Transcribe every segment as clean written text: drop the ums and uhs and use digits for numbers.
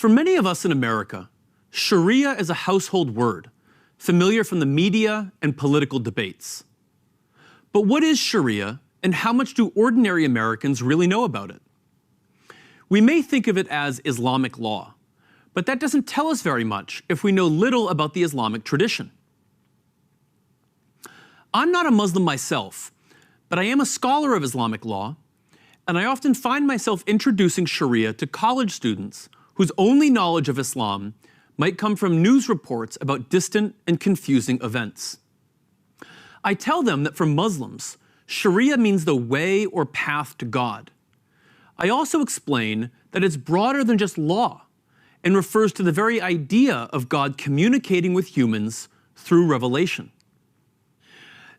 For many of us in America, Sharia is a household word, familiar from the media and political debates. But what is Sharia, and how much do ordinary Americans really know about it? We may think of it as Islamic law, but that doesn't tell us very much if we know little about the Islamic tradition. I'm not a Muslim myself, but I am a scholar of Islamic law, and I often find myself introducing Sharia to college students whose only knowledge of Islam might come from news reports about distant and confusing events. I tell them that for Muslims, Sharia means the way or path to God. I also explain that it's broader than just law and refers to the very idea of God communicating with humans through revelation.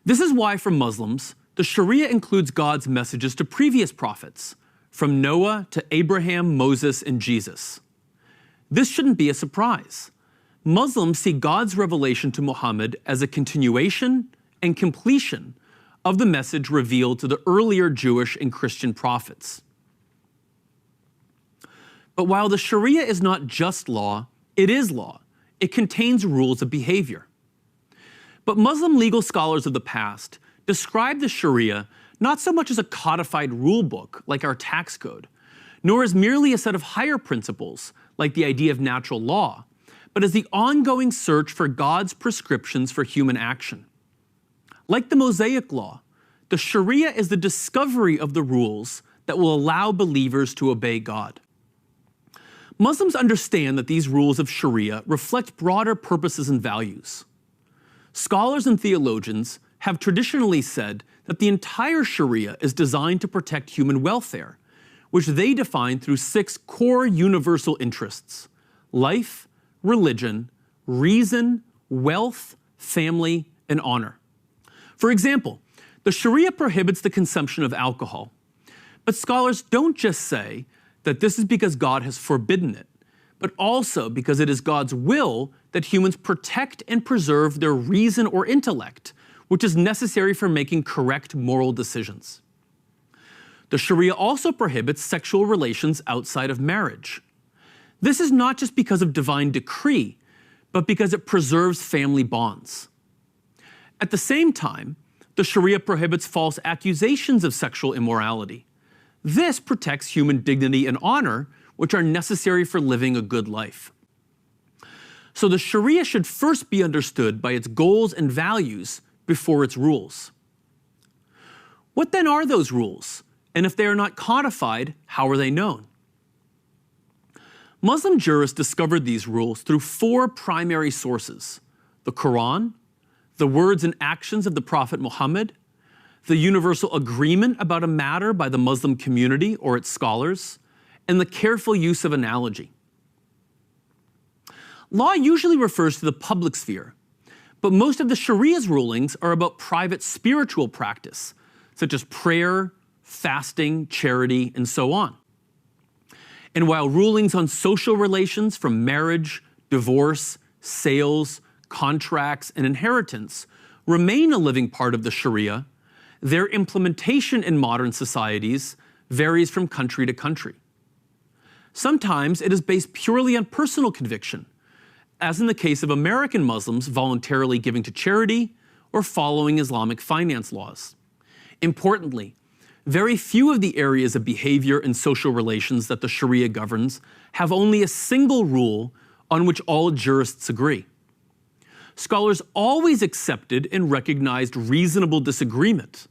This is why for Muslims, the Sharia includes God's messages to previous prophets, from Noah to Abraham, Moses, and Jesus. This shouldn't be a surprise. Muslims see God's revelation to Muhammad as a continuation and completion of the message revealed to the earlier Jewish and Christian prophets. But while the Sharia is not just law, it is law. It contains rules of behavior. But Muslim legal scholars of the past describe the Sharia not so much as a codified rule book like our tax code, nor as merely a set of higher principles like the idea of natural law, but as the ongoing search for God's prescriptions for human action. Like the Mosaic Law, the Sharia is the discovery of the rules that will allow believers to obey God. Muslims understand that these rules of Sharia reflect broader purposes and values. Scholars and theologians have traditionally said that the entire Sharia is designed to protect human welfare, which they define through 6 core universal interests: life, religion, reason, wealth, family, and honor. For example, the Sharia prohibits the consumption of alcohol, but scholars don't just say that this is because God has forbidden it, but also because it is God's will that humans protect and preserve their reason or intellect, which is necessary for making correct moral decisions. The Sharia also prohibits sexual relations outside of marriage. This is not just because of divine decree, but because it preserves family bonds. At the same time, the Sharia prohibits false accusations of sexual immorality. This protects human dignity and honor, which are necessary for living a good life. So the Sharia should first be understood by its goals and values before its rules. What then are those rules? And if they are not codified, how are they known? Muslim jurists discovered these rules through 4 primary sources: the Quran, the words and actions of the Prophet Muhammad, the universal agreement about a matter by the Muslim community or its scholars, and the careful use of analogy. Law usually refers to the public sphere, but most of the Sharia's rulings are about private spiritual practice, such as prayer, fasting, charity, and so on. And while rulings on social relations from marriage, divorce, sales, contracts, and inheritance remain a living part of the Sharia, their implementation in modern societies varies from country to country. Sometimes it is based purely on personal conviction, as in the case of American Muslims voluntarily giving to charity or following Islamic finance laws. Importantly, very few of the areas of behavior and social relations that the Sharia governs have only a single rule on which all jurists agree. Scholars always accepted and recognized reasonable disagreement,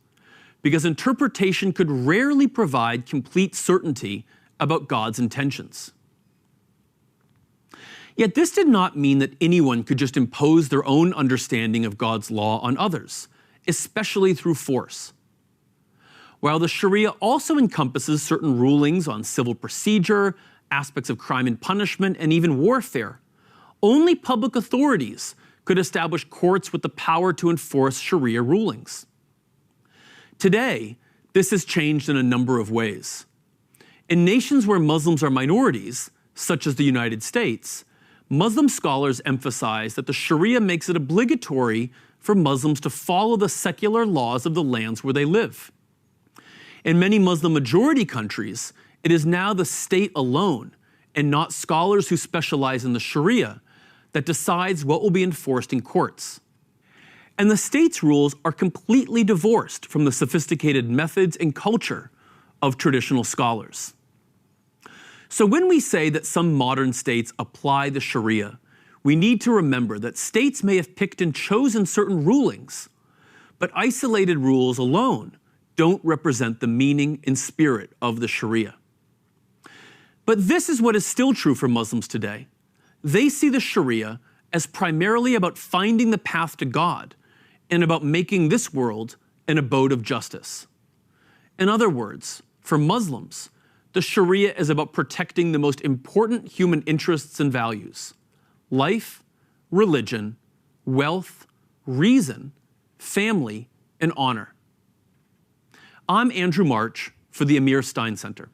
because interpretation could rarely provide complete certainty about God's intentions. Yet this did not mean that anyone could just impose their own understanding of God's law on others, especially through force. While the Sharia also encompasses certain rulings on civil procedure, aspects of crime and punishment, and even warfare, only public authorities could establish courts with the power to enforce Sharia rulings. Today, this has changed in a number of ways. In nations where Muslims are minorities, such as the United States, Muslim scholars emphasize that the Sharia makes it obligatory for Muslims to follow the secular laws of the lands where they live. In many Muslim majority countries, it is now the state alone, and not scholars who specialize in the Sharia, that decides what will be enforced in courts. And the state's rules are completely divorced from the sophisticated methods and culture of traditional scholars. So when we say that some modern states apply the Sharia, we need to remember that states may have picked and chosen certain rulings, but isolated rules alone don't represent the meaning and spirit of the Sharia. But this is what is still true for Muslims today. They see the Sharia as primarily about finding the path to God and about making this world an abode of justice. In other words, for Muslims, the Sharia is about protecting the most important human interests and values: life, religion, wealth, reason, family, and honor. I'm Andrew March for the Amir Stein Center.